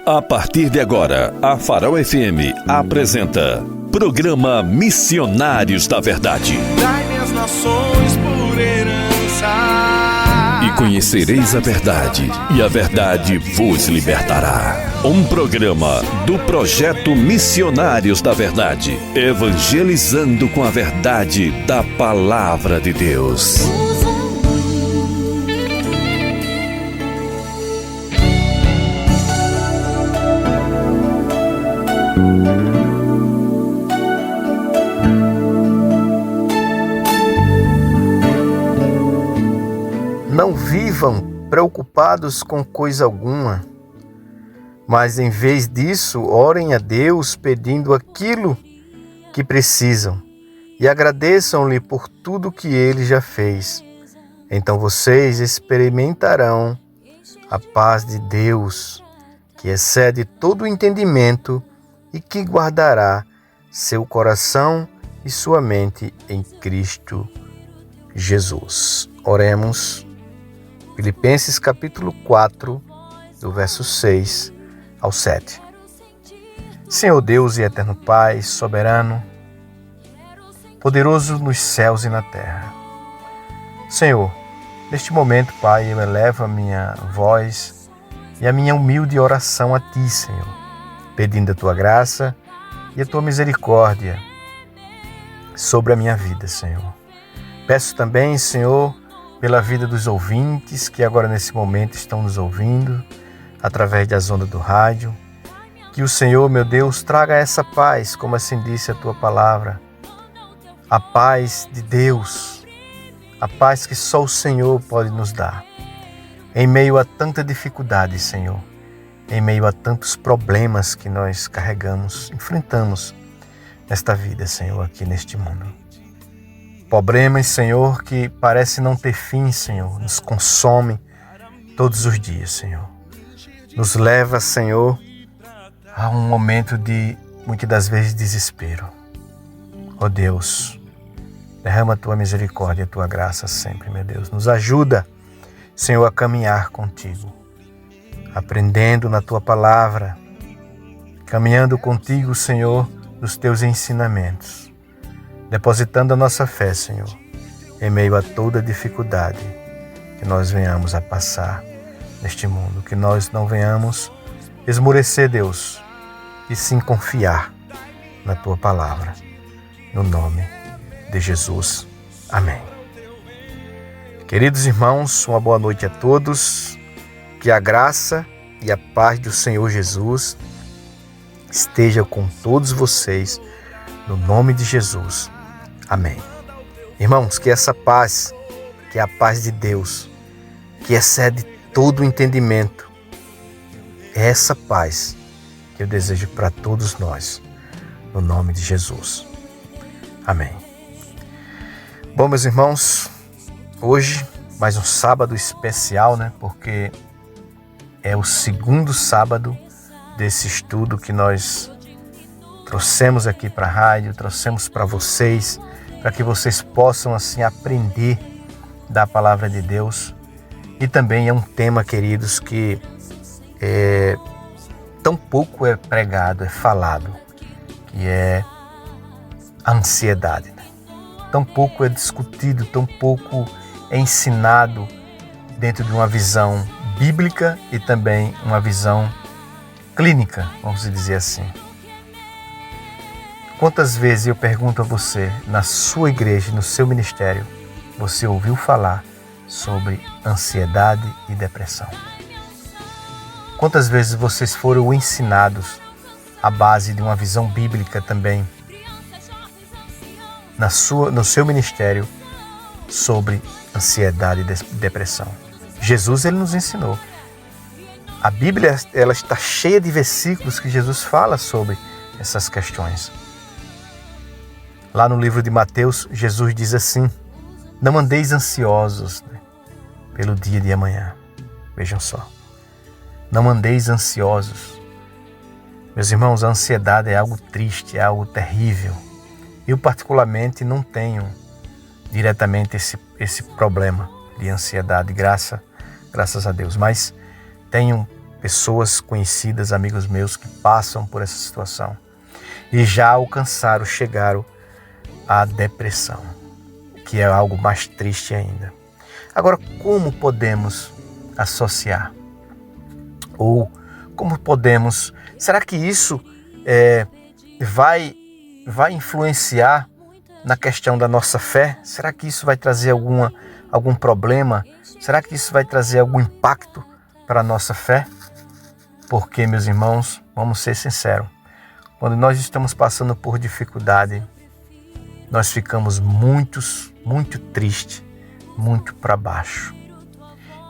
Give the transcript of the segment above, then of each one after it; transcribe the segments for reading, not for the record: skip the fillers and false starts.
A partir de agora, a Farol FM apresenta Programa Missionários da Verdade. Dai-me as nações por herança. E conhecereis a verdade, e a verdade vos libertará. Um programa do Projeto Missionários da Verdade, evangelizando com a verdade da Palavra de Deus. Não vivam preocupados com coisa alguma, mas em vez disso, orem a Deus pedindo aquilo que precisam e agradeçam-lhe por tudo que Ele já fez. Então vocês experimentarão a paz de Deus, que excede todo o entendimento e que guardará seu coração e sua mente em Cristo Jesus. Oremos. Filipenses capítulo 4, do verso 6 ao 7. Senhor Deus e eterno Pai, soberano, poderoso nos céus e na terra. Senhor, neste momento, Pai, eu elevo a minha voz e a minha humilde oração a Ti, Senhor, pedindo a Tua graça e a Tua misericórdia sobre a minha vida, Senhor. Peço também, Senhor, pela vida dos ouvintes que agora nesse momento estão nos ouvindo através das ondas do rádio, que o Senhor, meu Deus, traga essa paz, como assim disse a Tua palavra, a paz de Deus, a paz que só o Senhor pode nos dar, em meio a tanta dificuldade, Senhor, em meio a tantos problemas que nós carregamos, enfrentamos nesta vida, Senhor, aqui neste mundo. Problemas, Senhor, que parece não ter fim, Senhor, nos consome todos os dias, Senhor. Nos leva, Senhor, a um momento de, muitas das vezes, desespero. Ó Deus, derrama a Tua misericórdia e a Tua graça sempre, meu Deus. Nos ajuda, Senhor, a caminhar contigo, aprendendo na Tua palavra, caminhando contigo, Senhor, nos Teus ensinamentos. Depositando a nossa fé, Senhor, em meio a toda dificuldade que nós venhamos a passar neste mundo, que nós não venhamos esmorecer, Deus, e sim confiar na Tua palavra, no nome de Jesus. Amém. Queridos irmãos, uma boa noite a todos, que a graça e a paz do Senhor Jesus esteja com todos vocês, no nome de Jesus. Amém. Irmãos, que essa paz, que é a paz de Deus, que excede todo o entendimento, é essa paz que eu desejo para todos nós, no nome de Jesus. Amém. Bom, meus irmãos, hoje mais um sábado especial, né? Porque é o segundo sábado desse estudo que nós trouxemos aqui para a rádio, trouxemos para vocês, para que vocês possam assim aprender da palavra de Deus. E também é um tema, queridos, que tão pouco é pregado, é falado, que é a ansiedade, né? Tão pouco é discutido, tão pouco é ensinado dentro de uma visão bíblica e também uma visão clínica, vamos dizer assim. Quantas vezes eu pergunto a você, na sua igreja, no seu ministério, você ouviu falar sobre ansiedade e depressão? Quantas vezes vocês foram ensinados à base de uma visão bíblica também no seu ministério sobre ansiedade e depressão? Jesus, Ele nos ensinou. A Bíblia, ela está cheia de versículos que Jesus fala sobre essas questões. Lá no livro de Mateus, Jesus diz assim: não andeis ansiosos, né, pelo dia de amanhã. Vejam só. Não andeis ansiosos. Meus irmãos, a ansiedade é algo triste, é algo terrível. Eu particularmente não tenho diretamente esse problema de ansiedade, graças a Deus. Mas tenho pessoas conhecidas, amigos meus que passam por essa situação e já alcançaram, chegaram à depressão, que é algo mais triste ainda. Agora, como podemos associar? Ou como podemos... Será que isso vai influenciar na questão da nossa fé? Será que isso vai trazer algum problema? Será que isso vai trazer algum impacto para a nossa fé? Porque, meus irmãos, vamos ser sinceros, quando nós estamos passando por dificuldade, nós ficamos muito tristes, muito para baixo.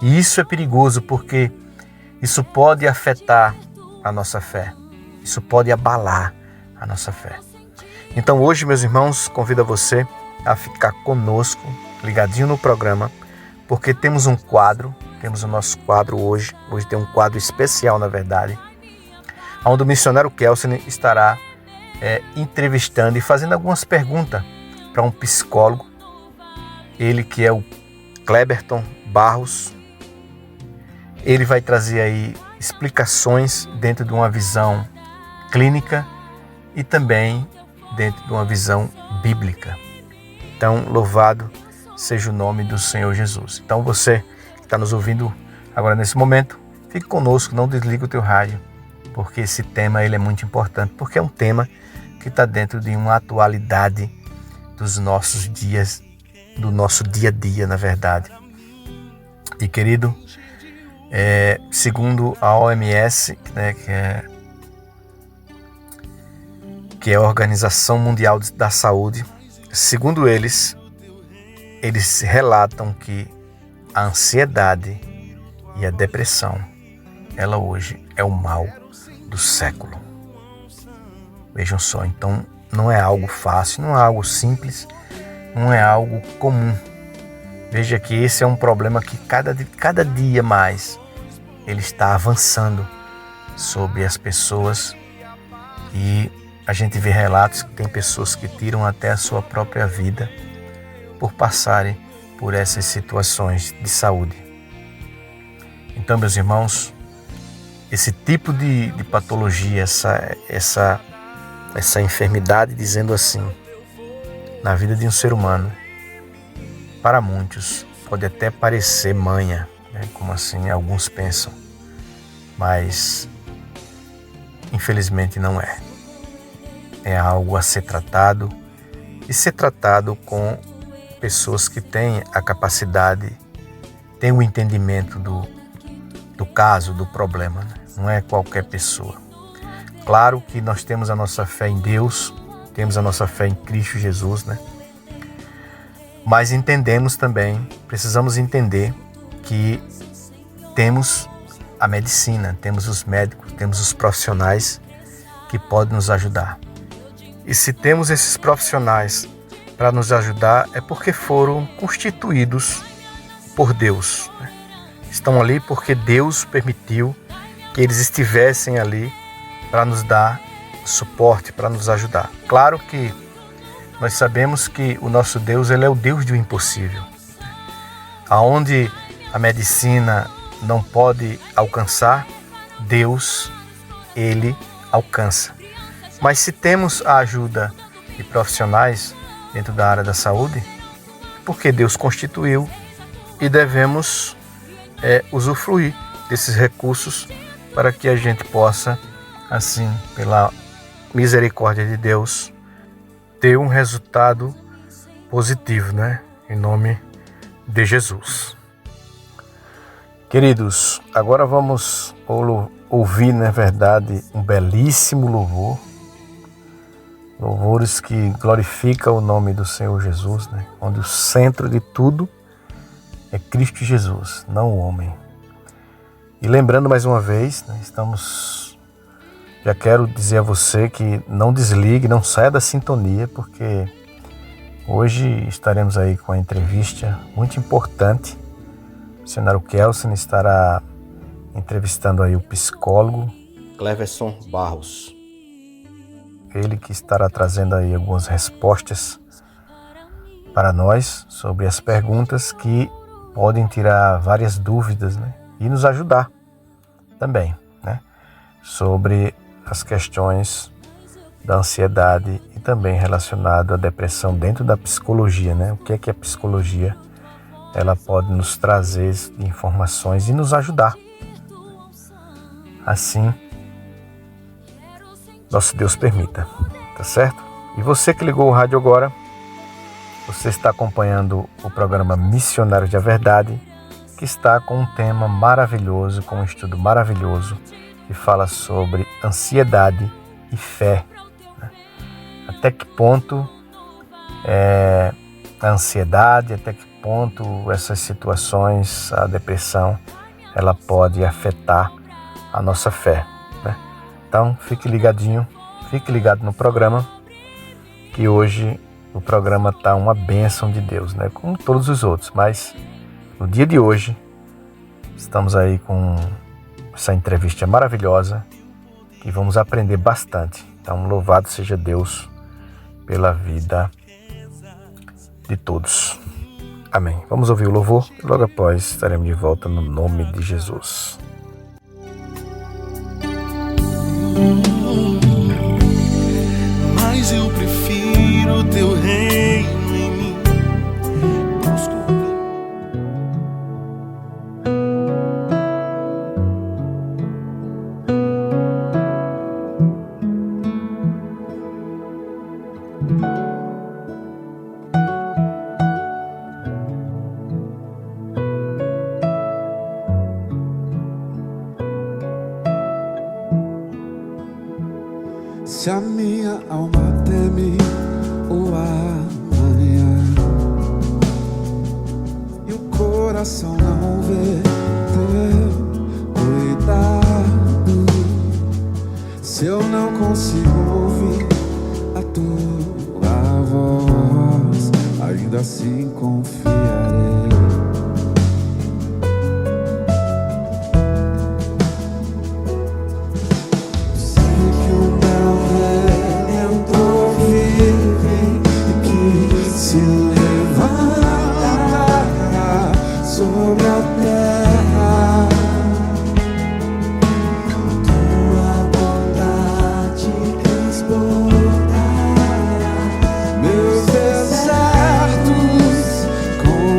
E isso é perigoso porque isso pode afetar a nossa fé, isso pode abalar a nossa fé. Então hoje, meus irmãos, convido você a ficar conosco, ligadinho no programa, porque temos um quadro, temos o nosso quadro hoje tem um quadro especial, na verdade, onde o missionário Kelsen estará entrevistando e fazendo algumas perguntas para um psicólogo, ele que é o Cleberton Barros. Ele vai trazer aí explicações dentro de uma visão clínica e também dentro de uma visão bíblica. Então, louvado seja o nome do Senhor Jesus. Então, você que está nos ouvindo agora nesse momento, fique conosco, não desligue o teu rádio, porque esse tema ele é muito importante, porque é um tema que está dentro de uma atualidade dos nossos dias, do nosso dia a dia, na verdade. E, querido, segundo a OMS, né, que é a Organização Mundial da Saúde, segundo eles relatam que a ansiedade e a depressão, ela hoje é o mal do século. Vejam só, então não é algo fácil, não é algo simples, não é algo comum. Veja que esse é um problema que cada dia mais ele está avançando sobre as pessoas, e a gente vê relatos que tem pessoas que tiram até a sua própria vida por passarem por essas situações de saúde. Então, meus irmãos, esse tipo de patologia, essa enfermidade, dizendo assim, na vida de um ser humano, para muitos pode até parecer manha, né, como assim alguns pensam, mas infelizmente não é. É algo a ser tratado, e ser tratado com pessoas que têm a capacidade, têm o entendimento do caso, do problema, né? Não é qualquer pessoa. Claro que nós temos a nossa fé em Deus, temos a nossa fé em Cristo Jesus, né? Mas entendemos também, precisamos entender que temos a medicina, temos os médicos, temos os profissionais que podem nos ajudar. E se temos esses profissionais para nos ajudar, é porque foram constituídos por Deus, né? Estão ali porque Deus permitiu que eles estivessem ali para nos dar suporte, para nos ajudar. Claro que nós sabemos que o nosso Deus, ele é o Deus do impossível. Aonde a medicina não pode alcançar, Deus, ele alcança. Mas se temos a ajuda de profissionais dentro da área da saúde, porque Deus constituiu, e devemos usufruir desses recursos para que a gente possa, assim, pela misericórdia de Deus, ter um resultado positivo, né? Em nome de Jesus. Queridos, agora vamos ouvir, na verdade, um belíssimo louvor. Louvores que glorificam o nome do Senhor Jesus, né? Onde o centro de tudo é Cristo Jesus, não o homem. E lembrando mais uma vez, né, já quero dizer a você que não desligue, não saia da sintonia, porque hoje estaremos aí com uma entrevista muito importante. O missionário Kelsen estará entrevistando aí o psicólogo Cleverton Barros. Ele que estará trazendo aí algumas respostas para nós sobre as perguntas que podem tirar várias dúvidas, né? E nos ajudar também. sobre as questões da ansiedade e também relacionado à depressão dentro da psicologia, né? O que é a psicologia? Ela pode nos trazer informações e nos ajudar. Assim, nosso Deus permita, tá certo? E você que ligou o rádio agora, você está acompanhando o programa Missionários da Verdade, que está com um tema maravilhoso, com um estudo maravilhoso, que fala sobre ansiedade e fé. Até que ponto a ansiedade, até que ponto essas situações, a depressão, ela pode afetar a nossa fé, né? Então, fique ligadinho, fique ligado no programa, que hoje o programa está uma bênção de Deus, né? Como todos os outros, mas no dia de hoje estamos aí com essa entrevista maravilhosa e vamos aprender bastante. Então, louvado seja Deus pela vida de todos. Amém. Vamos ouvir o louvor e logo após estaremos de volta no nome de Jesus. Mas eu prefiro teu reino em mim. Se a minha alma teme o amanhã e o coração não vê teu cuidado, se eu não consigo ouvir a tua voz, ainda assim confiarei. Se levantará sobre a terra, tua bondade transportará meus desertos com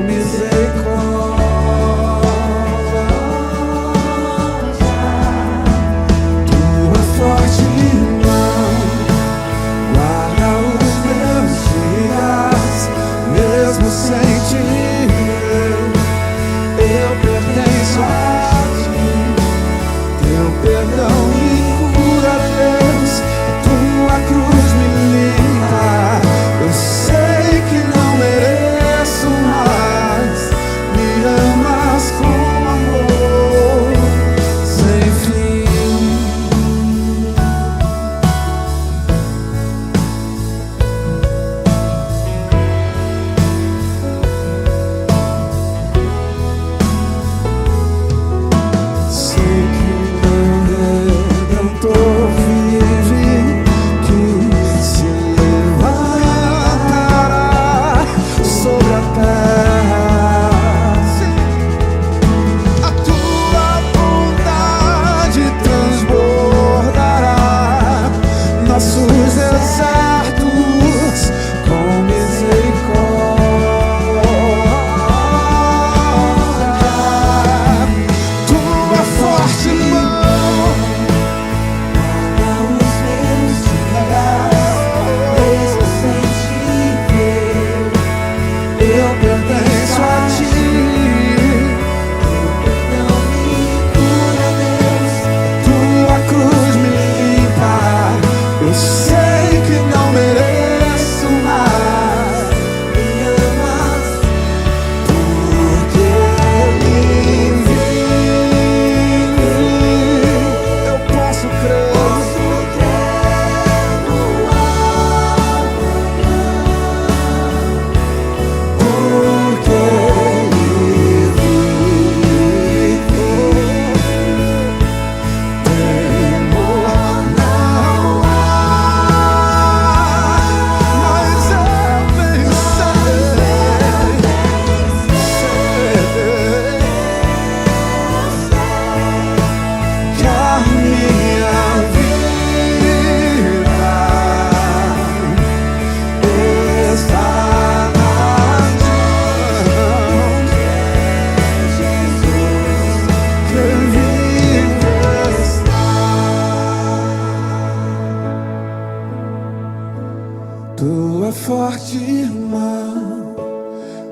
forte mão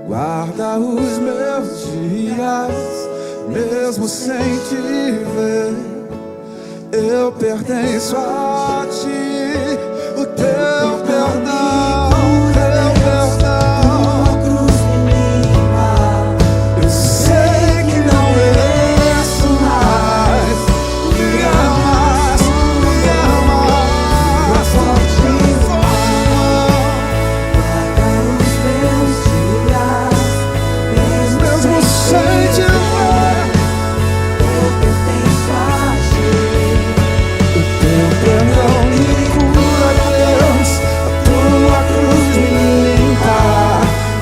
guarda os meus dias, mesmo sem te ver. Eu pertenço a ti, o teu perdão, teu perdão. Tua cruz me limpa. Eu sei que não mereço mais. Me amas, me amas. Forte mão guarda os meus dias, mesmo sem te ver. Eu pertenço a ti. Perdão me cura, Deus, a tua cruz me limpa.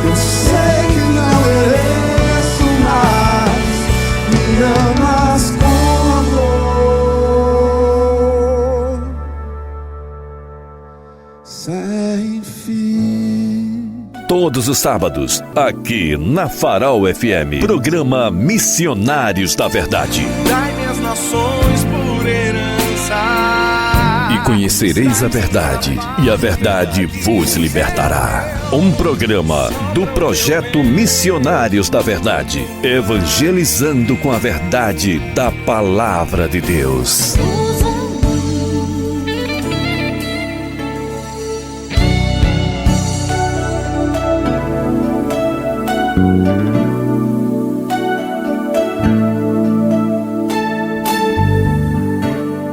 Eu sei que não mereço mais. Me amas com amor sem fim. Todos os sábados, aqui na Farol FM, programa Missionários da Verdade. Dai-me as nações por herança. E conhecereis a verdade, e a verdade vos libertará. Um programa do projeto Missionários da Verdade, evangelizando com a verdade da Palavra de Deus.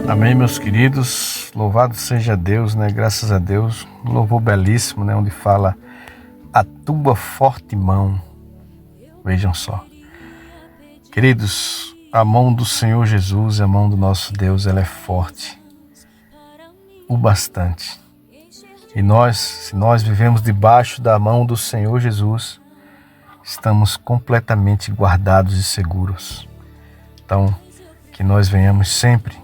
Amém, meus queridos, louvado seja Deus, né? Graças a Deus, um louvor belíssimo, né? Onde fala a tua forte mão. Vejam só, queridos, a mão do Senhor Jesus, a mão do nosso Deus, ela é forte, o bastante. E nós, se nós vivemos debaixo da mão do Senhor Jesus, estamos completamente guardados e seguros. Então, que nós venhamos sempre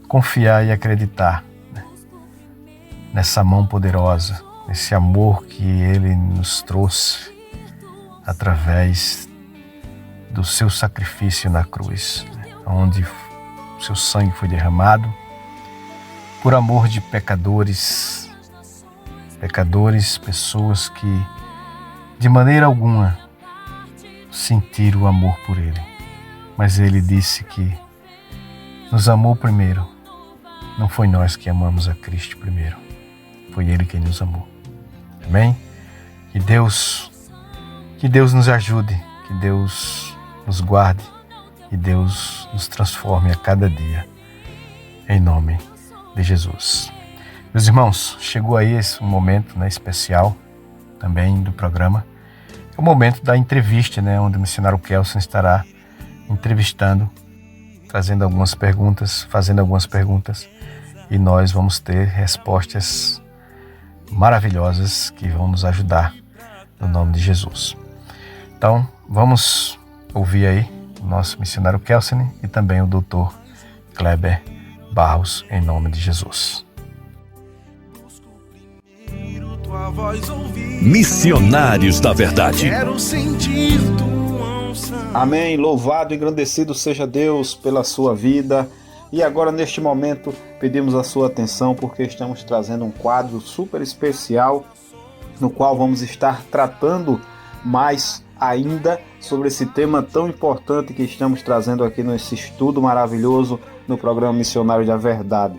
confiar e acreditar, né, nessa mão poderosa, nesse amor que Ele nos trouxe através do seu sacrifício na cruz, né, onde o seu sangue foi derramado por amor de pecadores, pessoas que de maneira alguma sentiram o amor por Ele, mas Ele disse que nos amou primeiro. Não foi nós que amamos a Cristo primeiro, foi Ele quem nos amou. Amém? Que Deus nos ajude, que Deus nos guarde, que Deus nos transforme a cada dia, em nome de Jesus. Meus irmãos, chegou aí esse momento, né, especial também do programa, é o momento da entrevista, né, onde o missionário Kelson estará entrevistando, fazendo algumas perguntas, e nós vamos ter respostas maravilhosas que vão nos ajudar no nome de Jesus. Então, vamos ouvir aí o nosso missionário Kelson e também o Dr. Kleber Barros, em nome de Jesus. Missionários da Verdade. Quero sentir tua unção. Amém. Louvado e engrandecido seja Deus pela sua vida. E agora, neste momento, pedimos a sua atenção porque estamos trazendo um quadro super especial no qual vamos estar tratando mais ainda sobre esse tema tão importante que estamos trazendo aqui nesse estudo maravilhoso no programa Missionário da Verdade.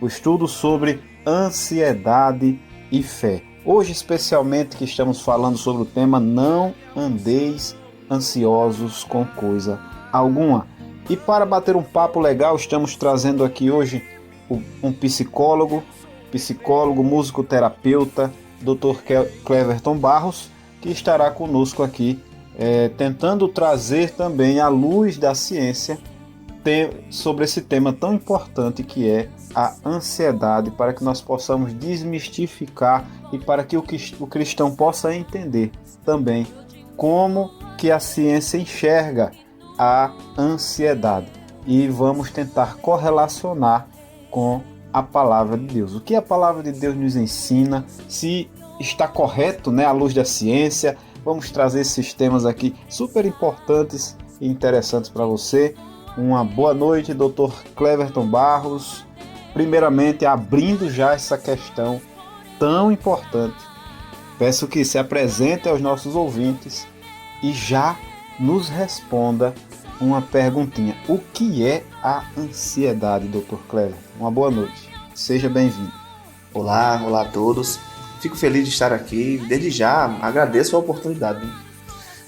O estudo sobre ansiedade e fé. Hoje, especialmente, que estamos falando sobre o tema Não andeis ansiosos com coisa alguma. E para bater um papo legal, estamos trazendo aqui hoje um psicólogo, musicoterapeuta, Dr. Cleverton Barros, que estará conosco aqui, tentando trazer também a luz da ciência sobre esse tema tão importante que é a ansiedade, para que nós possamos desmistificar e para que o cristão possa entender também como que a ciência enxerga a ansiedade. E vamos tentar correlacionar com a palavra de Deus. O que a palavra de Deus nos ensina, se está correto, né, à luz da ciência. Vamos trazer esses temas aqui super importantes e interessantes para você. Uma boa noite, Dr. Cleverton Barros. Primeiramente, abrindo já essa questão tão importante Peço que se apresente aos nossos ouvintes e já nos responda uma perguntinha. O que é a ansiedade, Dr. Clever? Uma boa noite. Seja bem-vindo. Olá a todos. Fico feliz de estar aqui. Desde já agradeço a oportunidade.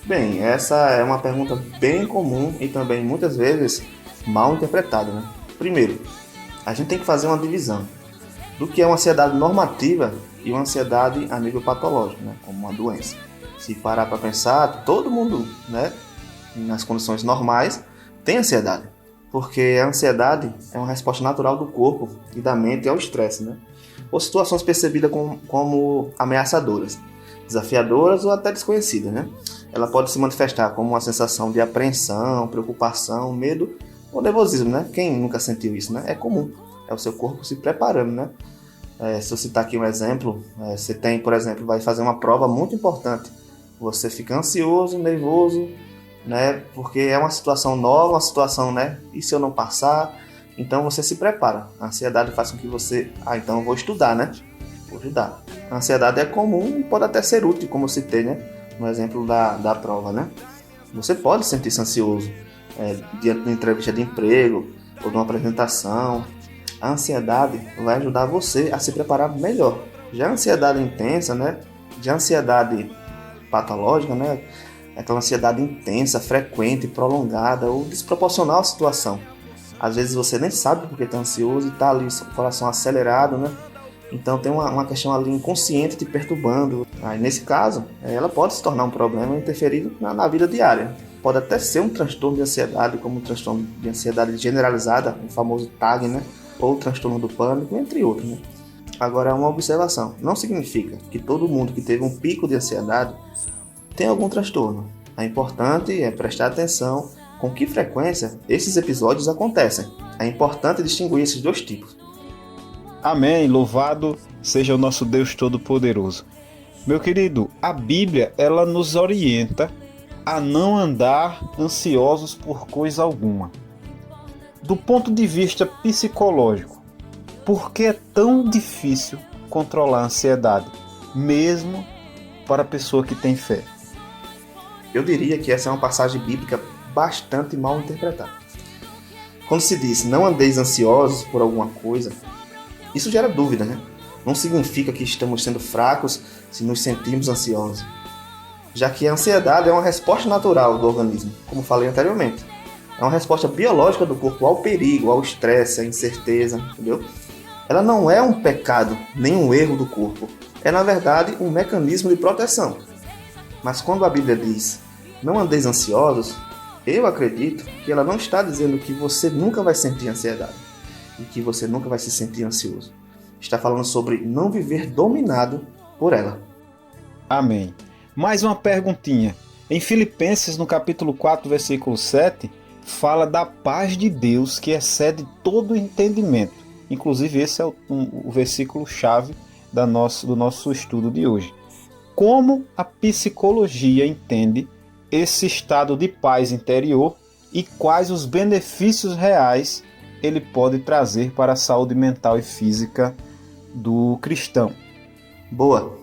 Bem, essa é uma pergunta bem comum e também muitas vezes mal interpretada, né? Primeiro, a gente tem que fazer uma divisão do que é uma ansiedade normativa e uma ansiedade a nível patológico, né? Como uma doença. Se parar para pensar, todo mundo, né, nas condições normais, tem ansiedade. Porque a ansiedade é uma resposta natural do corpo e da mente ao estresse, né? Ou situações percebidas como ameaçadoras, desafiadoras ou até desconhecidas, né? Ela pode se manifestar como uma sensação de apreensão, preocupação, medo ou nervosismo, né? Quem nunca sentiu isso, né? É comum, é o seu corpo se preparando, né? Se eu citar aqui um exemplo, você tem, por exemplo, vai fazer uma prova muito importante, você fica ansioso, nervoso, né? Porque é uma situação nova, uma situação, né? E se eu não passar? Então você se prepara. A ansiedade faz com que você, então eu vou estudar, né? Vou estudar. A ansiedade é comum e pode até ser útil, como eu citei, né? No exemplo da prova, né? Você pode sentir-se ansioso diante de uma entrevista de emprego ou de uma apresentação. A ansiedade vai ajudar você a se preparar melhor. Já a ansiedade intensa, né? Já a ansiedade patológica, né? Aquela ansiedade intensa, frequente, prolongada ou desproporcional à situação. Às vezes você nem sabe porque está ansioso e está ali o coração acelerado, né? Então tem uma questão ali inconsciente te perturbando. Aí nesse caso, ela pode se tornar um problema e interferir na vida diária. Pode até ser um transtorno de ansiedade, como um transtorno de ansiedade generalizada, o famoso TAG, né? Ou transtorno do pânico, entre outros, né? Agora, uma observação. Não significa que todo mundo que teve um pico de ansiedade tem algum transtorno. É importante prestar atenção com que frequência esses episódios acontecem. É importante distinguir esses dois tipos. Amém. Louvado seja o nosso Deus Todo-Poderoso. Meu querido, a Bíblia, ela nos orienta a não andar ansiosos por coisa alguma. Do ponto de vista psicológico, por que é tão difícil controlar a ansiedade, mesmo para a pessoa que tem fé? Eu diria que essa é uma passagem bíblica bastante mal interpretada. Quando se diz não andeis ansiosos por alguma coisa, isso gera dúvida, né? Não significa que estamos sendo fracos se nos sentimos ansiosos, já que a ansiedade é uma resposta natural do organismo, como falei anteriormente. É uma resposta biológica do corpo ao perigo, ao estresse, à incerteza, entendeu? Ela não é um pecado, nem um erro do corpo. É, na verdade, um mecanismo de proteção. Mas quando a Bíblia diz, não andeis ansiosos, eu acredito que ela não está dizendo que você nunca vai sentir ansiedade e que você nunca vai se sentir ansioso. Está falando sobre não viver dominado por ela. Amém. Mais uma perguntinha. Em Filipenses, no capítulo 4, versículo 7, fala da paz de Deus que excede todo o entendimento. Inclusive, esse é o versículo-chave do nosso estudo de hoje. Como a psicologia entende esse estado de paz interior e quais os benefícios reais ele pode trazer para a saúde mental e física do cristão? Boa,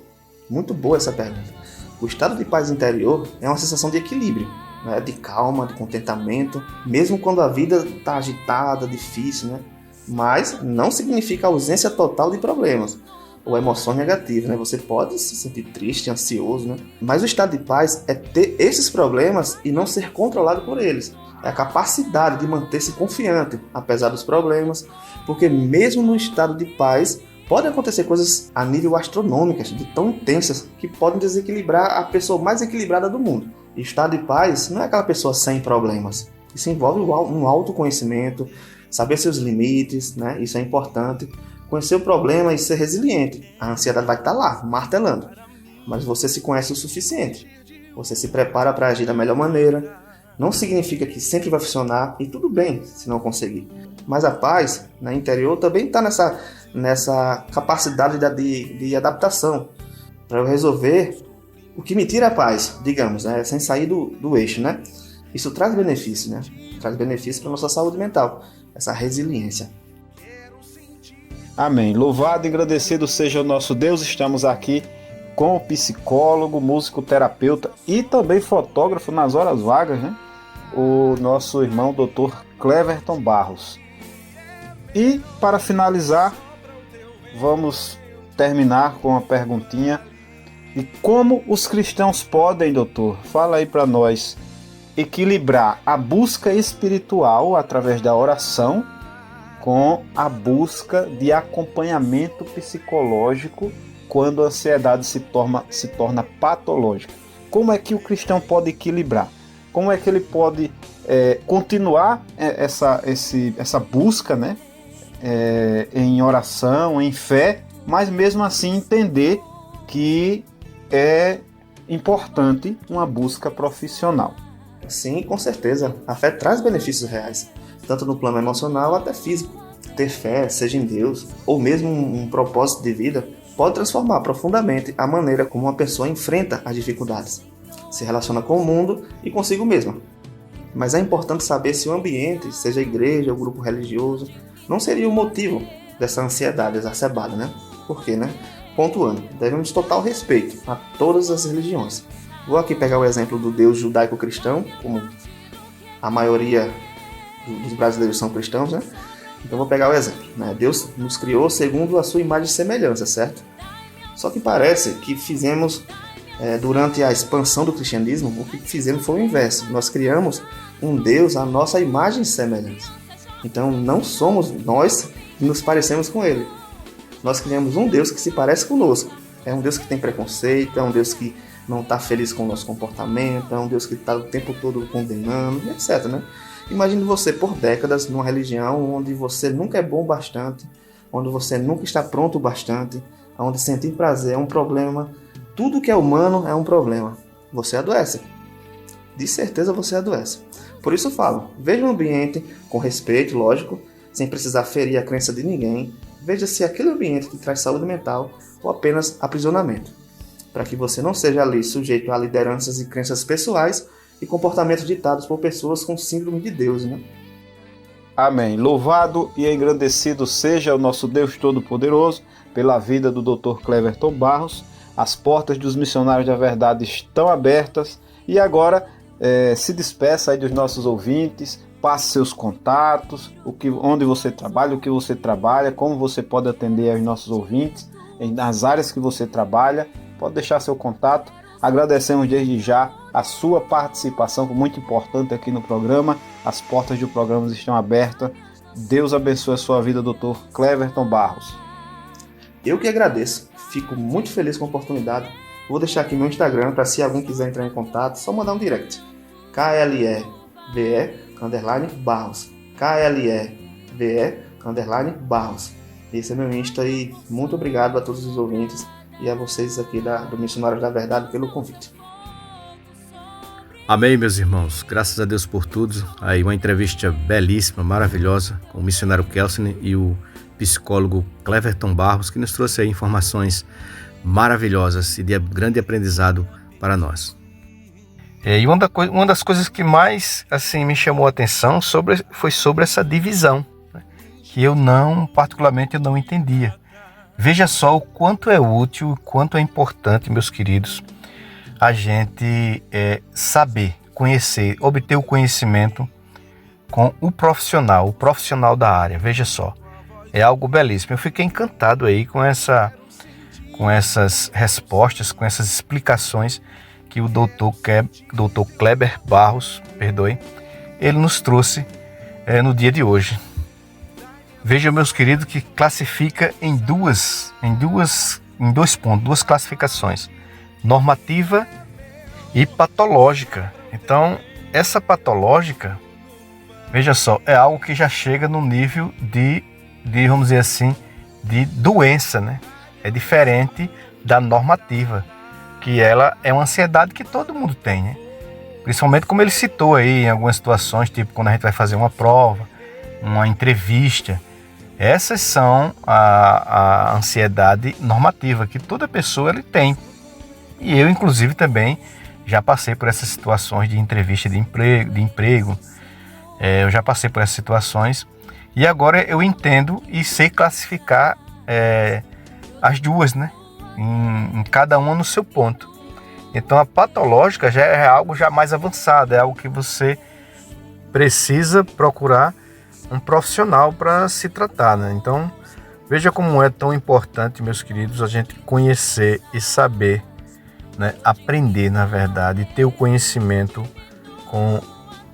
muito boa essa pergunta. O estado de paz interior é uma sensação de equilíbrio, né? De calma, de contentamento, mesmo quando a vida está agitada, difícil, né? Mas não significa ausência total de problemas ou emoção negativa, né? Você pode se sentir triste, ansioso, né? Mas o estado de paz é ter esses problemas e não ser controlado por eles. É a capacidade de manter-se confiante, apesar dos problemas, porque mesmo no estado de paz, podem acontecer coisas a nível astronômicas, de tão intensas, que podem desequilibrar a pessoa mais equilibrada do mundo. E o estado de paz não é aquela pessoa sem problemas. Isso envolve um autoconhecimento, saber seus limites, né? Isso é importante. Conhecer o problema e ser resiliente. A ansiedade vai estar lá, martelando. Mas você se conhece o suficiente. Você se prepara para agir da melhor maneira. Não significa que sempre vai funcionar e tudo bem se não conseguir. Mas a paz, né, interior, também está nessa capacidade de adaptação. Para eu resolver o que me tira a paz, digamos, né, sem sair do eixo, né? Isso traz benefício, né? Traz benefício para a nossa saúde mental. Essa resiliência. Amém. Louvado e agradecido seja o nosso Deus. Estamos aqui com o psicólogo, musicoterapeuta e também fotógrafo nas horas vagas, né? O nosso irmão Dr. Cleverton Barros. E para finalizar, vamos terminar com uma perguntinha. E como os cristãos podem, doutor, fala aí para nós, equilibrar a busca espiritual através da oração com a busca de acompanhamento psicológico quando a ansiedade se torna patológica? Como é que o cristão pode equilibrar? Como é que ele pode continuar essa busca, né? Em oração, em fé, mas mesmo assim entender que é importante uma busca profissional? Sim, com certeza. A fé traz benefícios reais, tanto no plano emocional até físico. Ter fé, seja em Deus, ou mesmo um propósito de vida, pode transformar profundamente a maneira como uma pessoa enfrenta as dificuldades, se relaciona com o mundo e consigo mesma. Mas é importante saber se o ambiente, seja a igreja ou grupo religioso, não seria o motivo dessa ansiedade exacerbada, né? Por quê, né? Pontuando, devemos total respeito a todas as religiões. Vou aqui pegar o exemplo do Deus judaico-cristão, como a maioria dos brasileiros são cristãos, né? Então vou pegar o exemplo, né? Deus nos criou segundo a sua imagem e semelhança, certo? Só que parece que fizemos, durante a expansão do cristianismo, o que fizemos foi o inverso. Nós criamos um Deus à nossa imagem e semelhança. Então não somos nós que nos parecemos com Ele. Nós criamos um Deus que se parece conosco. É um Deus que tem preconceito, é um Deus que não está feliz com o nosso comportamento, é um Deus que está o tempo todo condenando, etc, né? Imagine você por décadas numa religião onde você nunca é bom bastante, onde você nunca está pronto bastante, onde sentir prazer é um problema, tudo que é humano é um problema. Você adoece. De certeza você adoece. Por isso eu falo, veja o ambiente com respeito, lógico, sem precisar ferir a crença de ninguém. Veja se aquele ambiente te traz saúde mental ou apenas aprisionamento, para que você não seja ali sujeito a lideranças e crenças pessoais e comportamentos ditados por pessoas com síndrome de Deus, né? Amém. Louvado e engrandecido seja o nosso Deus Todo-Poderoso pela vida do Dr. Cleverton Barros. As portas dos missionários da verdade estão abertas e agora se despeça aí dos nossos ouvintes, passe seus contatos, onde você trabalha, o que você trabalha, como você pode atender aos nossos ouvintes, nas áreas que você trabalha, pode deixar seu contato. Agradecemos desde já a sua participação, muito importante aqui no programa. As portas do programa estão abertas. Deus abençoe a sua vida, Dr. Cleverton Barros. Eu que agradeço, fico muito feliz com a oportunidade. Vou deixar aqui meu Instagram para se alguém quiser entrar em contato, só mandar um direct. KLEVE_Barros. KLEVE_Barros. Esse é meu Insta e muito obrigado a todos os ouvintes e a vocês aqui do Missionários da Verdade pelo convite. Amém, meus irmãos. Graças a Deus por tudo. Aí uma entrevista belíssima, maravilhosa, com o missionário Kelsen e o psicólogo Cleverton Barros, que nos trouxe aí informações maravilhosas e de grande aprendizado para nós. E uma das coisas que mais me chamou a atenção foi sobre essa divisão, né, que particularmente eu não entendia. Veja só o quanto é útil, o quanto é importante, meus queridos, a gente saber, conhecer, obter o conhecimento com o profissional da área. Veja só, é algo belíssimo. Eu fiquei encantado aí com essas respostas, com essas explicações que o Dr. Kleber Barros, ele nos trouxe no dia de hoje. Veja, meus queridos, que classifica em dois pontos, duas classificações: normativa e patológica. Então, essa patológica, veja só, é algo que já chega no nível de vamos dizer assim, de doença, né? É diferente da normativa, que ela é uma ansiedade que todo mundo tem, né? Principalmente como ele citou aí em algumas situações, tipo quando a gente vai fazer uma prova, uma entrevista. Essas são a ansiedade normativa que toda pessoa ele tem. E eu, inclusive, também já passei por essas situações de entrevista de emprego. Eu já passei por essas situações e agora eu entendo e sei classificar as duas, né? em cada uma no seu ponto. Então a patológica já é algo já mais avançado, é algo que você precisa procurar um profissional para se tratar, né? Então veja como é tão importante, meus queridos, a gente conhecer e saber, né? Aprender, na verdade, ter o conhecimento com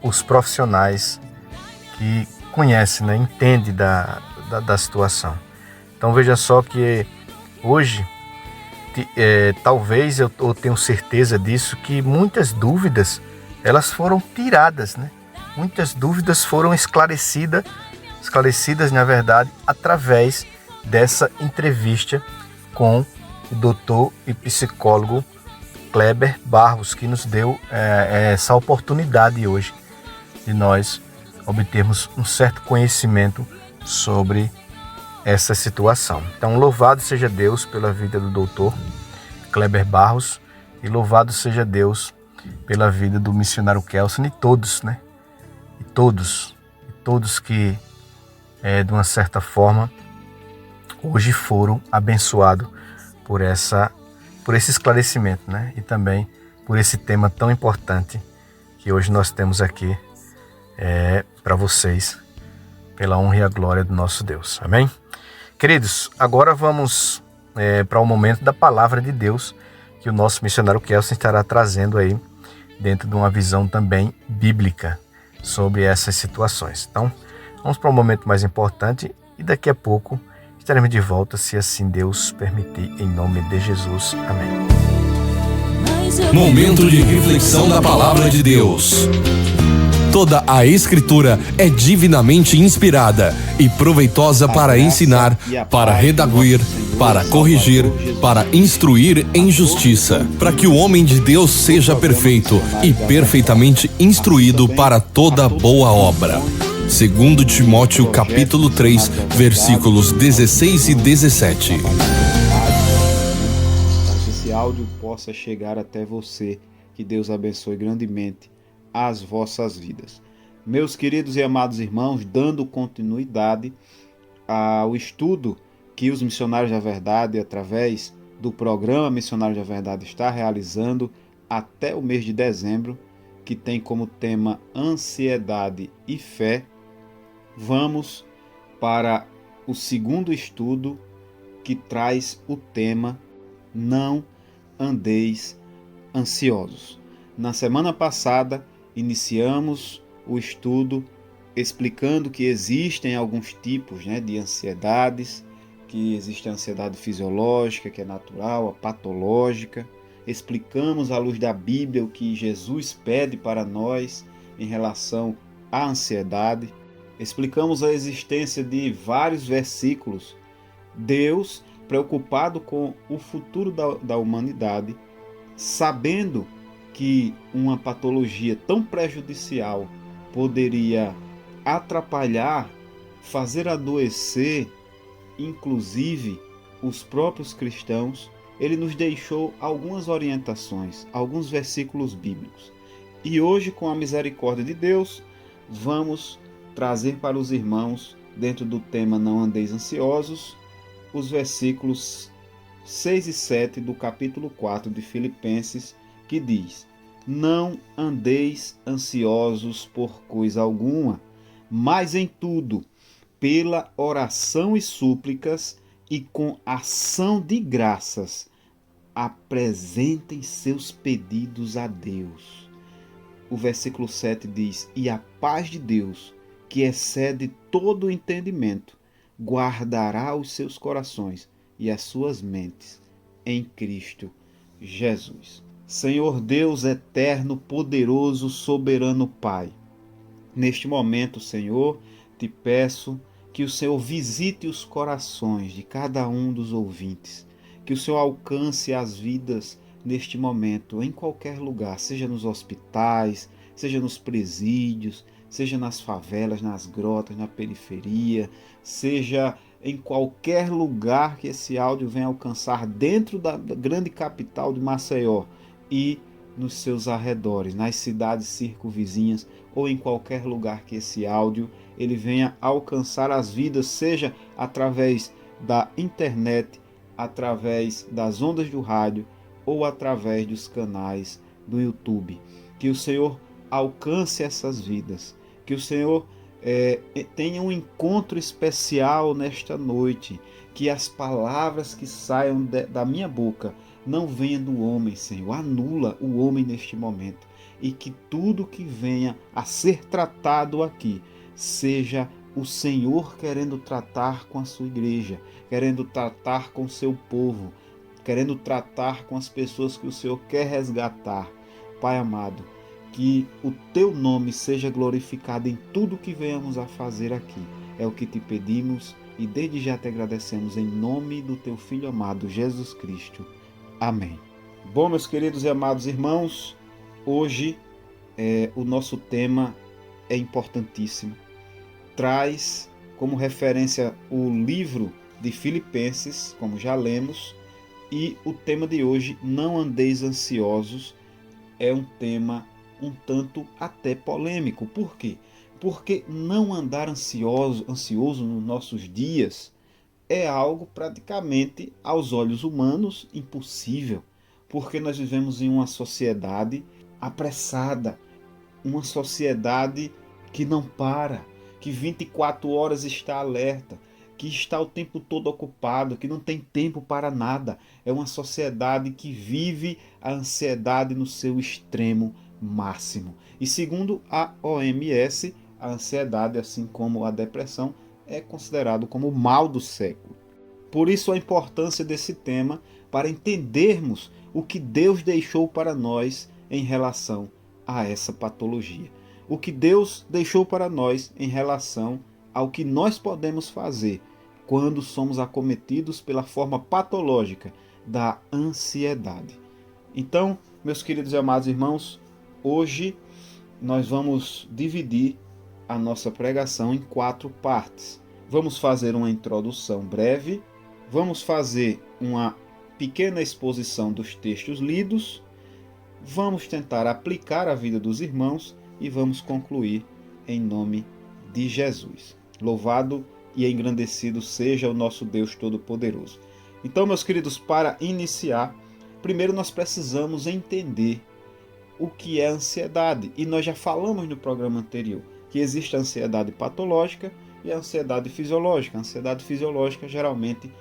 os profissionais que conhecem, né? Entendem da situação. Então veja só que hoje, talvez eu tenho certeza disso, que muitas dúvidas elas foram tiradas, né? Muitas dúvidas foram esclarecidas na verdade através dessa entrevista com o doutor e psicólogo Kleber Barros, que nos deu essa oportunidade hoje de nós obtermos um certo conhecimento sobre essa situação. Então, louvado seja Deus pela vida do doutor Kleber Barros e louvado seja Deus pela vida do missionário Kelson e todos, né? E todos que, de uma certa forma, hoje foram abençoados por esse esclarecimento, né? E também por esse tema tão importante que hoje nós temos aqui para vocês, pela honra e a glória do nosso Deus. Amém? Queridos, agora vamos para o momento da palavra de Deus que o nosso missionário Kelson estará trazendo aí dentro de uma visão também bíblica sobre essas situações. Então, vamos para o momento mais importante e daqui a pouco estaremos de volta, se assim Deus permitir, em nome de Jesus. Amém. Momento de reflexão da palavra de Deus. Toda a Escritura é divinamente inspirada e proveitosa para ensinar, para redaguir, para corrigir, para instruir em justiça, para que o homem de Deus seja perfeito e perfeitamente instruído para toda boa obra. 2 Timóteo capítulo 3, versículos 16 e 17. Para que esse áudio possa chegar até você, que Deus abençoe grandemente as vossas vidas. Meus queridos e amados irmãos, dando continuidade ao estudo que os Missionários da Verdade, através do programa Missionários da Verdade, está realizando até o mês de dezembro, que tem como tema ansiedade e fé, vamos para o segundo estudo, que traz o tema Não andeis ansiosos. Na semana passada, iniciamos o estudo explicando que existem alguns tipos, de ansiedades, que existe a ansiedade fisiológica, que é natural, a patológica. Explicamos à luz da Bíblia o que Jesus pede para nós em relação à ansiedade. Explicamos a existência de vários versículos. Deus, preocupado com o futuro da humanidade, sabendo que uma patologia tão prejudicial poderia atrapalhar, fazer adoecer, inclusive os próprios cristãos, ele nos deixou algumas orientações, alguns versículos bíblicos. E hoje, com a misericórdia de Deus, vamos trazer para os irmãos, dentro do tema Não andeis ansiosos, os versículos 6 e 7 do capítulo 4 de Filipenses, que diz: Não andeis ansiosos por coisa alguma, mas em tudo, pela oração e súplicas e com ação de graças, apresentem seus pedidos a Deus. O versículo 7 diz: E a paz de Deus, que excede todo o entendimento, guardará os seus corações e as suas mentes em Cristo Jesus. Senhor Deus eterno, poderoso, soberano Pai, neste momento, Senhor, te peço que o Senhor visite os corações de cada um dos ouvintes, que o Senhor alcance as vidas neste momento, em qualquer lugar, seja nos hospitais, seja nos presídios, seja nas favelas, nas grotas, na periferia, seja em qualquer lugar que esse áudio venha alcançar dentro da grande capital de Maceió e nos seus arredores, nas cidades circunvizinhas ou em qualquer lugar que esse áudio ele venha alcançar as vidas, seja através da internet através das ondas do rádio ou através dos canais do YouTube. Que o Senhor alcance essas vidas, que o Senhor tenha um encontro especial nesta noite, que as palavras que saiam da minha boca não venham do homem, Senhor, anula o homem neste momento, e que tudo que venha a ser tratado aqui seja o Senhor querendo tratar com a sua igreja, querendo tratar com o seu povo, querendo tratar com as pessoas que o Senhor quer resgatar. Pai amado, que o teu nome seja glorificado em tudo que venhamos a fazer aqui. É o que te pedimos e desde já te agradecemos em nome do teu Filho amado, Jesus Cristo. Amém. Bom, meus queridos e amados irmãos, hoje o nosso tema é importantíssimo. Traz como referência o livro de Filipenses, como já lemos, e o tema de hoje, não andeis ansiosos, é um tema um tanto até polêmico. Por quê? Porque não andar ansioso nos nossos dias é algo praticamente, aos olhos humanos, impossível, porque nós vivemos em uma sociedade apressada, uma sociedade que não para, que 24 horas está alerta, que está o tempo todo ocupado, que não tem tempo para nada. É uma sociedade que vive a ansiedade no seu extremo máximo. E segundo a OMS, a ansiedade, assim como a depressão, é considerado como o mal do século. Por isso a importância desse tema, para entendermos o que Deus deixou para nós em relação a essa patologia. O que Deus deixou para nós em relação ao que nós podemos fazer quando somos acometidos pela forma patológica da ansiedade. Então, meus queridos e amados irmãos, hoje nós vamos dividir a nossa pregação em 4 partes. Vamos fazer uma introdução breve, vamos fazer uma pequena exposição dos textos lidos, vamos tentar aplicar a vida dos irmãos e vamos concluir em nome de Jesus. Louvado e engrandecido seja o nosso Deus Todo-Poderoso. Então, meus queridos, para iniciar, primeiro nós precisamos entender o que é ansiedade. E nós já falamos no programa anterior que existe a ansiedade patológica e a ansiedade fisiológica. A ansiedade fisiológica, geralmente,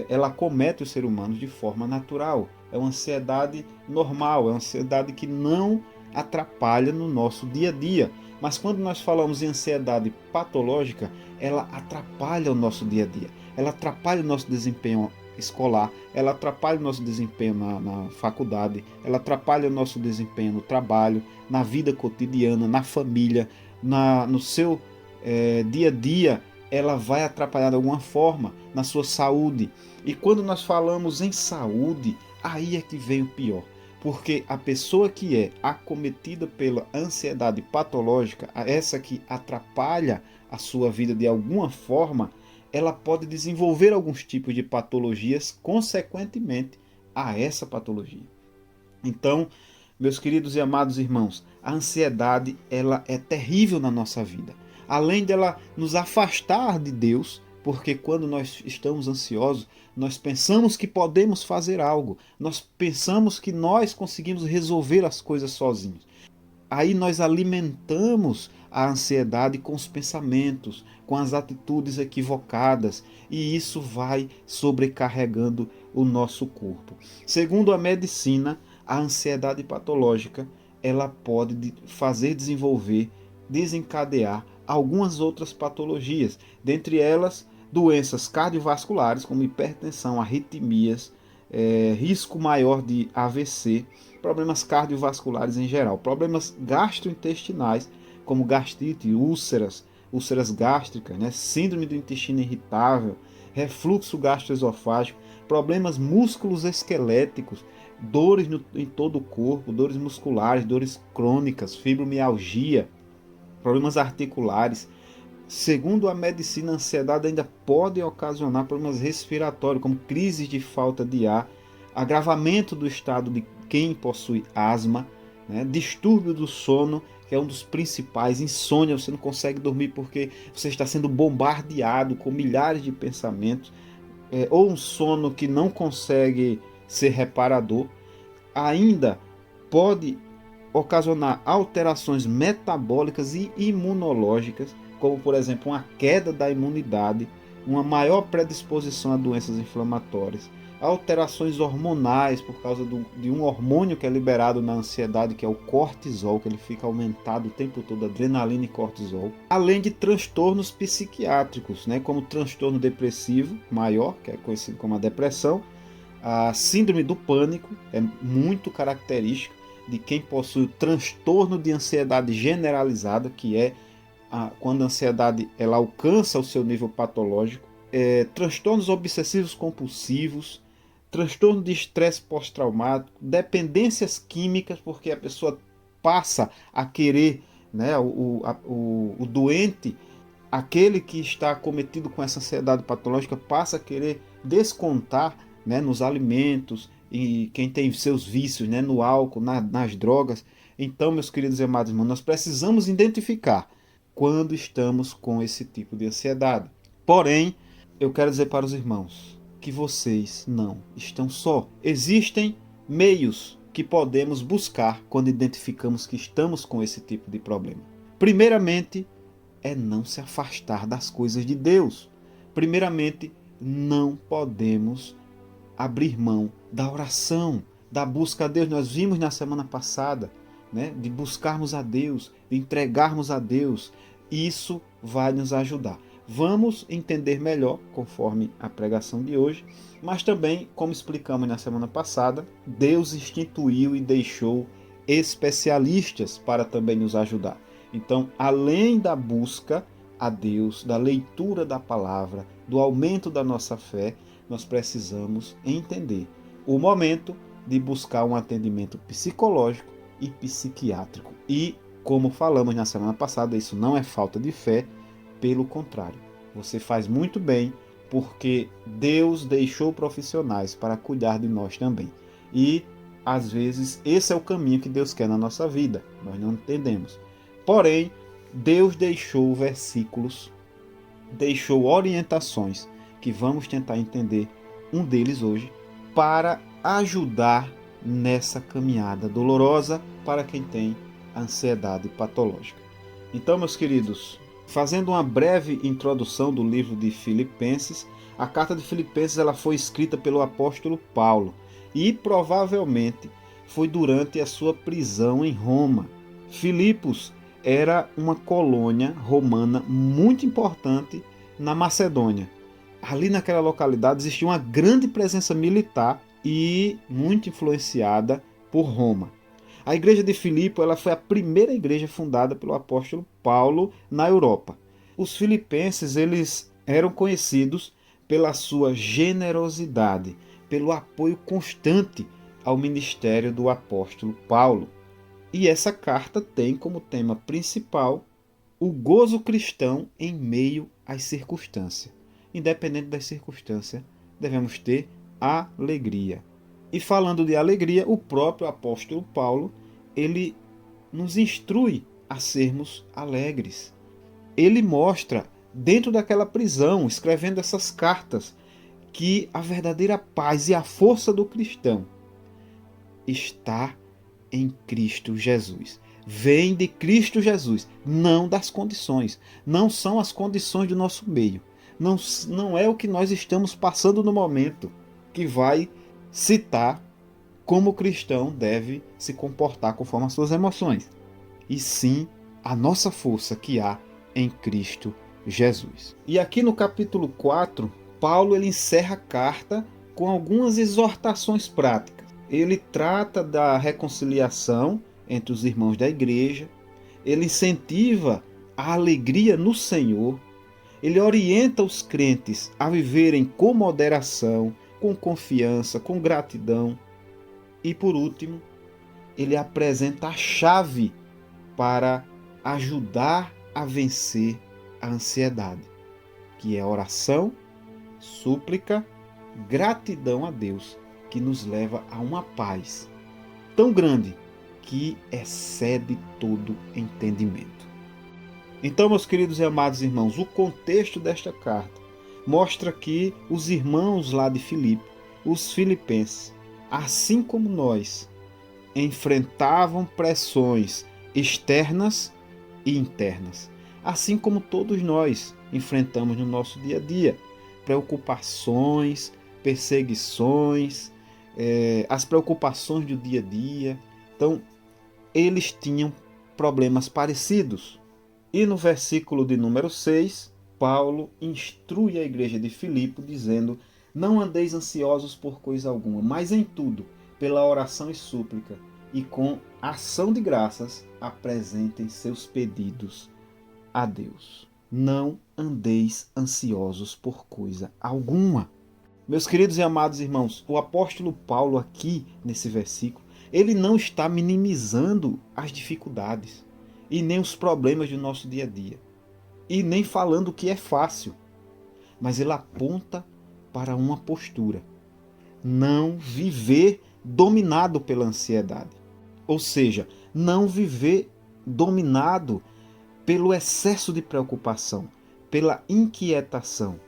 ela acomete os seres humanos de forma natural. É uma ansiedade normal, é uma ansiedade que não atrapalha no nosso dia a dia. Mas quando nós falamos em ansiedade patológica, ela atrapalha o nosso dia a dia. Ela atrapalha o nosso desempenho escolar, ela atrapalha o nosso desempenho na faculdade, ela atrapalha o nosso desempenho no trabalho, na vida cotidiana, na família, no seu dia a dia. Ela vai atrapalhar de alguma forma na sua saúde. E quando nós falamos em saúde, aí é que vem o pior. Porque a pessoa que é acometida pela ansiedade patológica, essa que atrapalha a sua vida de alguma forma, ela pode desenvolver alguns tipos de patologias consequentemente a essa patologia. Então, meus queridos e amados irmãos, a ansiedade ela é terrível na nossa vida. Além dela nos afastar de Deus, porque quando nós estamos ansiosos, nós pensamos que podemos fazer algo, nós pensamos que nós conseguimos resolver as coisas sozinhos. Aí nós alimentamos a ansiedade com os pensamentos, com as atitudes equivocadas, e isso vai sobrecarregando o nosso corpo. Segundo a medicina, a ansiedade patológica ela pode fazer desencadear algumas outras patologias, dentre elas doenças cardiovasculares como hipertensão, arritmias, risco maior de AVC, problemas cardiovasculares em geral, problemas gastrointestinais como gastrite, úlceras gástricas, síndrome do intestino irritável, refluxo gastroesofágico, problemas músculos esqueléticos, dores em todo o corpo, dores musculares, dores crônicas, fibromialgia, problemas articulares. Segundo a medicina, a ansiedade ainda pode ocasionar problemas respiratórios, como crises de falta de ar, agravamento do estado de quem possui asma, distúrbio do sono, que é um dos principais, insônia, você não consegue dormir porque você está sendo bombardeado com milhares de pensamentos, ou um sono que não consegue ser reparador, ainda pode ocasionar alterações metabólicas e imunológicas, como por exemplo uma queda da imunidade, uma maior predisposição a doenças inflamatórias, alterações hormonais por causa de um hormônio que é liberado na ansiedade, que é o cortisol, que ele fica aumentado o tempo todo, adrenalina e cortisol, além de transtornos psiquiátricos, né, como o transtorno depressivo maior, que é conhecido como a depressão, a síndrome do pânico, é muito característica de quem possui o transtorno de ansiedade generalizada, que é quando a ansiedade ela alcança o seu nível patológico, transtornos obsessivos compulsivos, transtorno de estresse pós-traumático, dependências químicas, porque a pessoa passa a querer, né, o doente, aquele que está acometido com essa ansiedade patológica, passa a querer descontar, né, nos alimentos, e quem tem seus vícios, né, no álcool, nas drogas. Então, meus queridos e amados irmãos, nós precisamos identificar quando estamos com esse tipo de ansiedade. Porém, eu quero dizer para os irmãos que vocês não estão só. Existem meios que podemos buscar quando identificamos que estamos com esse tipo de problema. Primeiramente, é não se afastar das coisas de Deus. Primeiramente, não podemos abrir mão da oração, da busca a Deus. Nós vimos na semana passada, né, de buscarmos a Deus, de entregarmos a Deus. Isso vai nos ajudar. Vamos entender melhor conforme a pregação de hoje, mas também, como explicamos na semana passada, Deus instituiu e deixou especialistas para também nos ajudar. Então, além da busca a Deus, da leitura da palavra, do aumento da nossa fé, nós precisamos entender o momento de buscar um atendimento psicológico e psiquiátrico. E, como falamos na semana passada, isso não é falta de fé, pelo contrário. Você faz muito bem, porque Deus deixou profissionais para cuidar de nós também. E, às vezes, esse é o caminho que Deus quer na nossa vida. Nós não entendemos. Porém, Deus deixou versículos, deixou orientações, que vamos tentar entender um deles hoje, para ajudar nessa caminhada dolorosa para quem tem ansiedade patológica. Então, meus queridos, fazendo uma breve introdução do livro de Filipenses, a carta de Filipenses ela foi escrita pelo apóstolo Paulo e provavelmente foi durante a sua prisão em Roma. Filipos era uma colônia romana muito importante na Macedônia. Ali naquela localidade existia uma grande presença militar e muito influenciada por Roma. A igreja de Filipe ela foi a primeira igreja fundada pelo apóstolo Paulo na Europa. Os filipenses eles eram conhecidos pela sua generosidade, pelo apoio constante ao ministério do apóstolo Paulo. E essa carta tem como tema principal o gozo cristão em meio às circunstâncias. Independente das circunstâncias, devemos ter alegria. E falando de alegria, o próprio apóstolo Paulo, ele nos instrui a sermos alegres. Ele mostra, dentro daquela prisão, escrevendo essas cartas, que a verdadeira paz e a força do cristão está em Cristo Jesus. Vem de Cristo Jesus, não das condições. Não são as condições do nosso meio. Não é o que nós estamos passando no momento que vai citar como o cristão deve se comportar conforme as suas emoções. E sim a nossa força que há em Cristo Jesus. E aqui no capítulo 4, Paulo ele encerra a carta com algumas exortações práticas. Ele trata da reconciliação entre os irmãos da igreja, ele incentiva a alegria no Senhor, ele orienta os crentes a viverem com moderação, com confiança, com gratidão. E por último, ele apresenta a chave para ajudar a vencer a ansiedade, que é a oração, súplica, gratidão a Deus, que nos leva a uma paz tão grande que excede todo entendimento. Então, meus queridos e amados irmãos, o contexto desta carta mostra que os irmãos lá de Filipe, os filipenses, assim como nós, enfrentavam pressões externas e internas, assim como todos nós enfrentamos no nosso dia a dia, preocupações, perseguições, as preocupações do dia a dia. Então, eles tinham problemas parecidos. E no versículo de número 6, Paulo instrui a igreja de Filipe dizendo: não andeis ansiosos por coisa alguma, mas em tudo, pela oração e súplica, e com ação de graças, apresentem seus pedidos a Deus. Não andeis ansiosos por coisa alguma. Meus queridos e amados irmãos, o apóstolo Paulo aqui, nesse versículo, ele não está minimizando as dificuldades e nem os problemas do nosso dia a dia, e nem falando que é fácil, mas ele aponta para uma postura: não viver dominado pela ansiedade, ou seja, não viver dominado pelo excesso de preocupação, pela inquietação.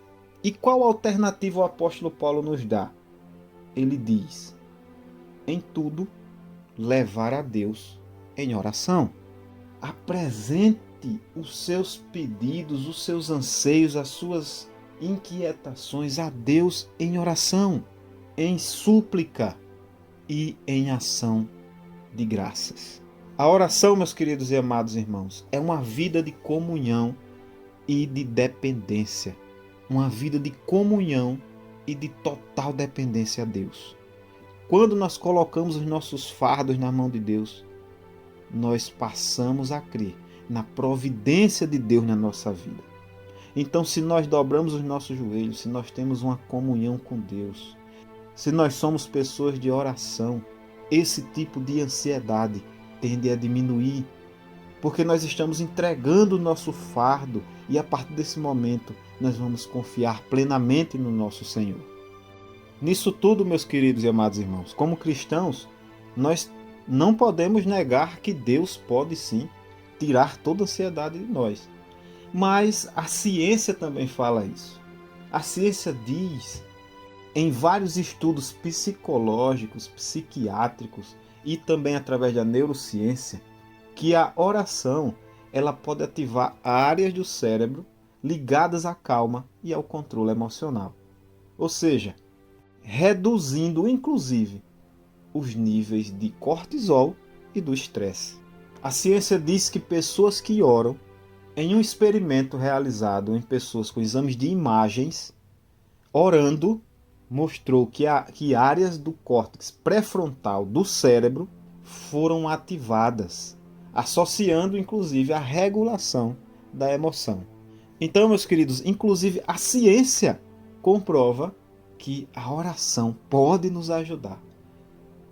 E qual alternativa o apóstolo Paulo nos dá? Ele diz: em tudo, levar a Deus em oração. Apresente os seus pedidos, os seus anseios, as suas inquietações a Deus em oração, em súplica e em ação de graças. A oração, meus queridos e amados irmãos, é uma vida de comunhão e de dependência. Uma vida de comunhão e de total dependência a Deus. Quando nós colocamos os nossos fardos na mão de Deus, nós passamos a crer na providência de Deus na nossa vida. Então, se nós dobramos os nossos joelhos, se nós temos uma comunhão com Deus, se nós somos pessoas de oração, esse tipo de ansiedade tende a diminuir, porque nós estamos entregando o nosso fardo e a partir desse momento nós vamos confiar plenamente no nosso Senhor. Nisso tudo, meus queridos e amados irmãos, como cristãos, nós não podemos negar que Deus pode sim tirar toda a ansiedade de nós. Mas a ciência também fala isso. A ciência diz, em vários estudos psicológicos, psiquiátricos e também através da neurociência, que a oração ela pode ativar áreas do cérebro ligadas à calma e ao controle emocional. Ou seja, reduzindo inclusive os níveis de cortisol e do estresse. A ciência diz que pessoas que oram, em um experimento realizado em pessoas com exames de imagens, orando, mostrou que áreas do córtex pré-frontal do cérebro foram ativadas, associando inclusive a regulação da emoção. Então, meus queridos, inclusive a ciência comprova que a oração pode nos ajudar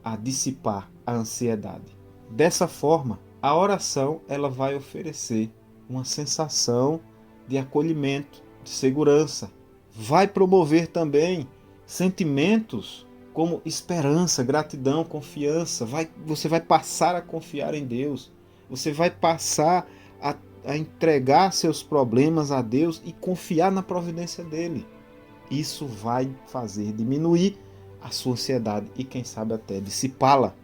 a dissipar a ansiedade. Dessa forma, a oração ela vai oferecer uma sensação de acolhimento, de segurança. Vai promover também sentimentos como esperança, gratidão, confiança. Você vai passar a confiar em Deus. Você vai passar a entregar seus problemas a Deus e confiar na providência dele. Isso vai fazer diminuir a sua ansiedade e quem sabe até dissipá-la.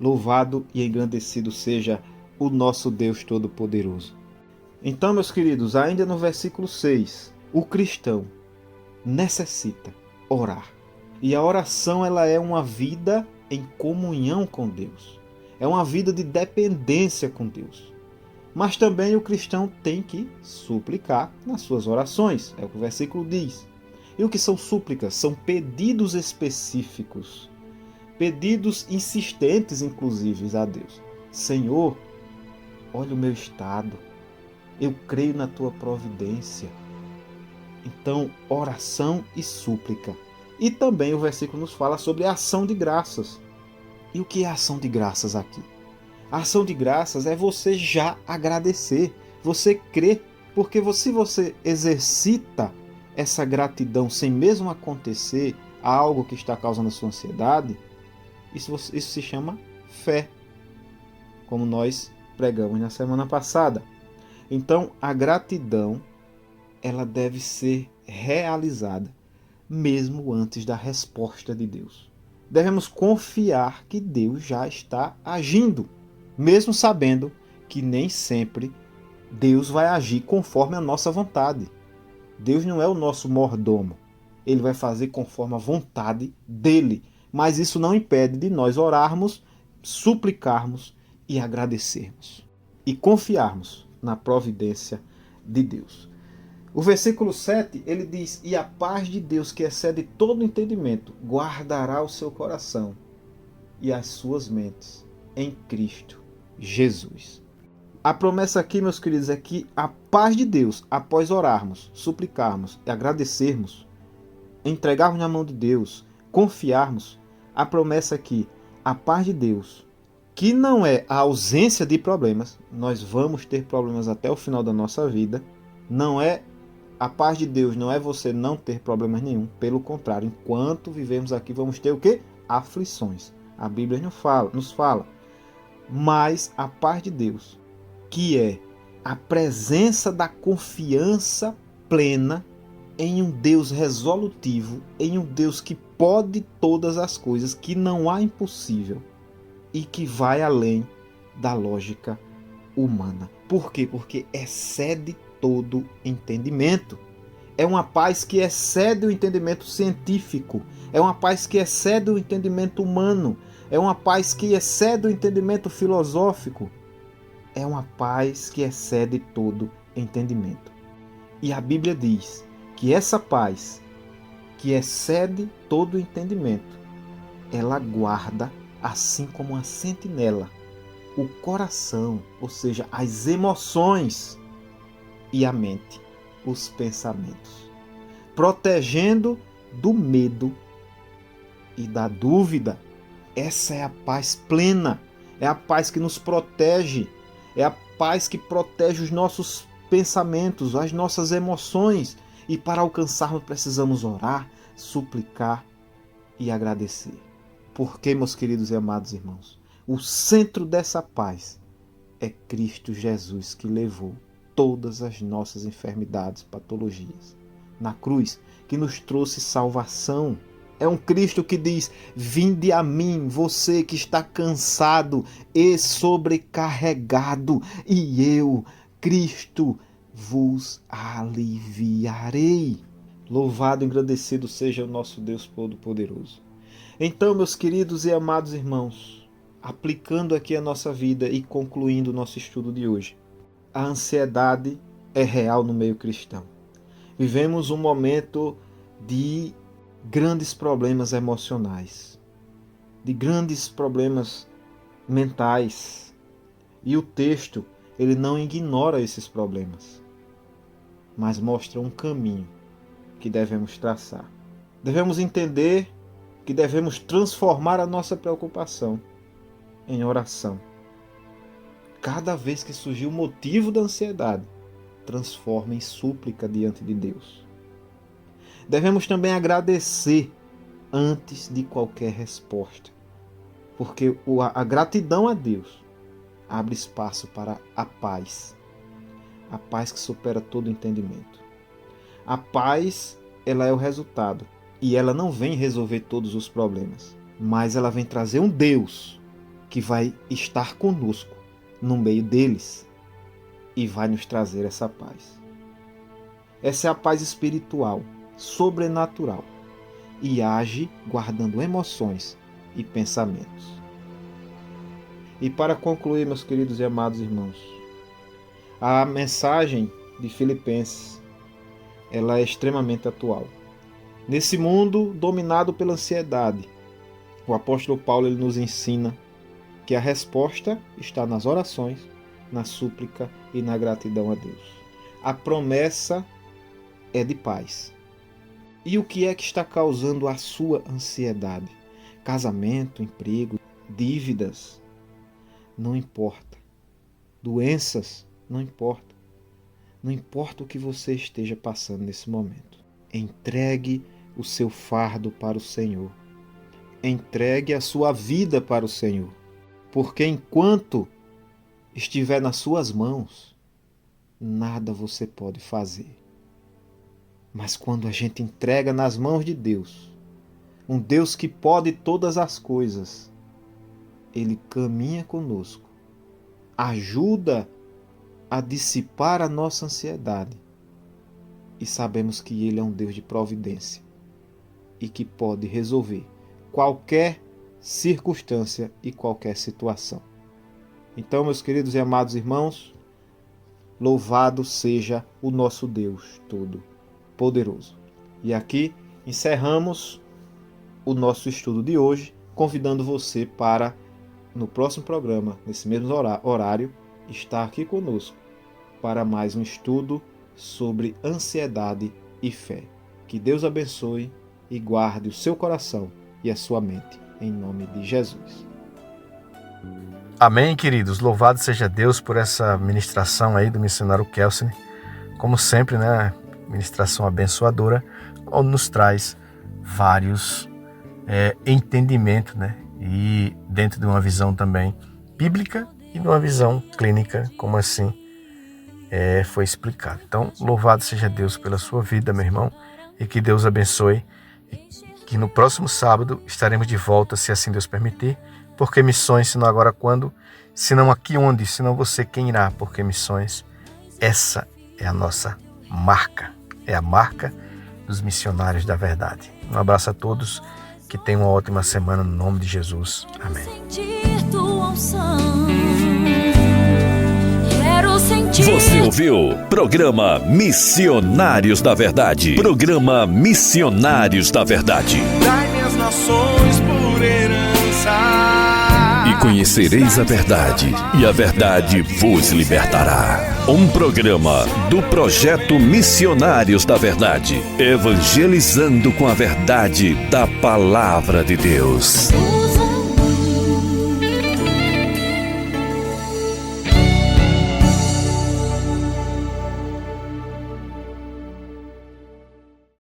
Louvado e engrandecido seja o nosso Deus Todo-Poderoso. Então, meus queridos, ainda no versículo 6, o cristão necessita orar. E a oração ela é uma vida em comunhão com Deus. É uma vida de dependência com Deus. Mas também o cristão tem que suplicar nas suas orações. É o que o versículo diz. E o que são súplicas? São pedidos específicos. Pedidos insistentes, inclusive, a Deus. Senhor, olha o meu estado. Eu creio na tua providência. Então, oração e súplica. E também o versículo nos fala sobre a ação de graças. E o que é a ação de graças aqui? A ação de graças é você já agradecer, você crer, porque se você exercita essa gratidão sem mesmo acontecer algo que está causando a sua ansiedade, isso se chama fé, como nós pregamos na semana passada. Então, a gratidão ela deve ser realizada, mesmo antes da resposta de Deus. Devemos confiar que Deus já está agindo, mesmo sabendo que nem sempre Deus vai agir conforme a nossa vontade. Deus não é o nosso mordomo. Ele vai fazer conforme a vontade dele. Mas isso não impede de nós orarmos, suplicarmos e agradecermos. E confiarmos na providência de Deus. O versículo 7, ele diz: "E a paz de Deus, que excede todo entendimento, guardará o seu coração e as suas mentes em Cristo Jesus." A promessa aqui, meus queridos, é que a paz de Deus, após orarmos, suplicarmos e agradecermos, entregarmos na mão de Deus, confiarmos, a promessa aqui, a paz de Deus, que não é a ausência de problemas, nós vamos ter problemas até o final da nossa vida, não é a paz de Deus, não é você não ter problemas nenhum, pelo contrário, enquanto vivemos aqui vamos ter o quê? Aflições. A Bíblia nos fala, mas a paz de Deus, que é a presença da confiança plena em um Deus resolutivo, em um Deus que pode todas as coisas, que não há impossível e que vai além da lógica humana. Por quê? Porque excede todo entendimento. É uma paz que excede o entendimento científico, é uma paz que excede o entendimento humano, é uma paz que excede o entendimento filosófico. É uma paz que excede todo entendimento. E a Bíblia diz que essa paz, que excede todo entendimento, ela guarda, assim como uma sentinela, o coração, ou seja, as emoções e a mente, os pensamentos, protegendo do medo e da dúvida. Essa é a paz plena, é a paz que nos protege. É a paz que protege os nossos pensamentos, as nossas emoções. E para alcançarmos precisamos orar, suplicar e agradecer. Porque, meus queridos e amados irmãos, o centro dessa paz é Cristo Jesus, que levou todas as nossas enfermidades, patologias na cruz, que nos trouxe salvação. É um Cristo que diz: "Vinde a mim, você que está cansado e sobrecarregado, e eu, Cristo, vos aliviarei." Louvado e agradecido seja o nosso Deus Todo-Poderoso. Então, meus queridos e amados irmãos, aplicando aqui a nossa vida e concluindo o nosso estudo de hoje, a ansiedade é real no meio cristão. Vivemos um momento de grandes problemas emocionais, de grandes problemas mentais. E o texto, ele não ignora esses problemas, mas mostra um caminho que devemos traçar. Devemos entender que devemos transformar a nossa preocupação em oração. Cada vez que surgir o motivo da ansiedade, transforma em súplica diante de Deus. Devemos também agradecer antes de qualquer resposta, porque a gratidão a Deus abre espaço para a paz que supera todo entendimento. A paz, ela é o resultado, e ela não vem resolver todos os problemas, mas ela vem trazer um Deus que vai estar conosco no meio deles e vai nos trazer essa paz. Essa é a paz espiritual, sobrenatural, e age guardando emoções e pensamentos. E para concluir, meus queridos e amados irmãos, a mensagem de Filipenses, ela é extremamente atual. Nesse mundo dominado pela ansiedade, o apóstolo Paulo, ele nos ensina que a resposta está nas orações, na súplica e na gratidão a Deus. A promessa é de paz. E o que é que está causando a sua ansiedade? Casamento, emprego, dívidas? Não importa. Doenças? Não importa. Não importa o que você esteja passando nesse momento. Entregue o seu fardo para o Senhor. Entregue a sua vida para o Senhor. Porque enquanto estiver nas suas mãos, nada você pode fazer. Mas quando a gente entrega nas mãos de Deus, um Deus que pode todas as coisas, Ele caminha conosco, ajuda a dissipar a nossa ansiedade. E sabemos que Ele é um Deus de providência e que pode resolver qualquer circunstância e qualquer situação. Então, meus queridos e amados irmãos, louvado seja o nosso Deus Todo-Poderoso. E aqui encerramos o nosso estudo de hoje, convidando você para, no próximo programa, nesse mesmo horário, estar aqui conosco para mais um estudo sobre ansiedade e fé. Que Deus abençoe e guarde o seu coração e a sua mente, em nome de Jesus. Amém, queridos. Louvado seja Deus por essa ministração aí do missionário Kelsen. Como sempre, né? Ministração abençoadora, onde nos traz vários entendimentos, né? E dentro de uma visão também bíblica e de uma visão clínica, como assim foi explicado. Então, louvado seja Deus pela sua vida, meu irmão, e que Deus abençoe, e que no próximo sábado estaremos de volta, se assim Deus permitir, porque missões, senão agora quando, senão aqui onde, senão você quem irá, porque missões, essa é a nossa marca, é a marca dos missionários da verdade. Um abraço a todos, que tenham uma ótima semana no nome de Jesus. Amém. Você ouviu? Programa Missionários da Verdade. Programa Missionários da Verdade. Dai-me as nações por herança. E conhecereis a verdade, e a verdade vos libertará. Um programa do Projeto Missionários da Verdade, evangelizando com a verdade da Palavra de Deus.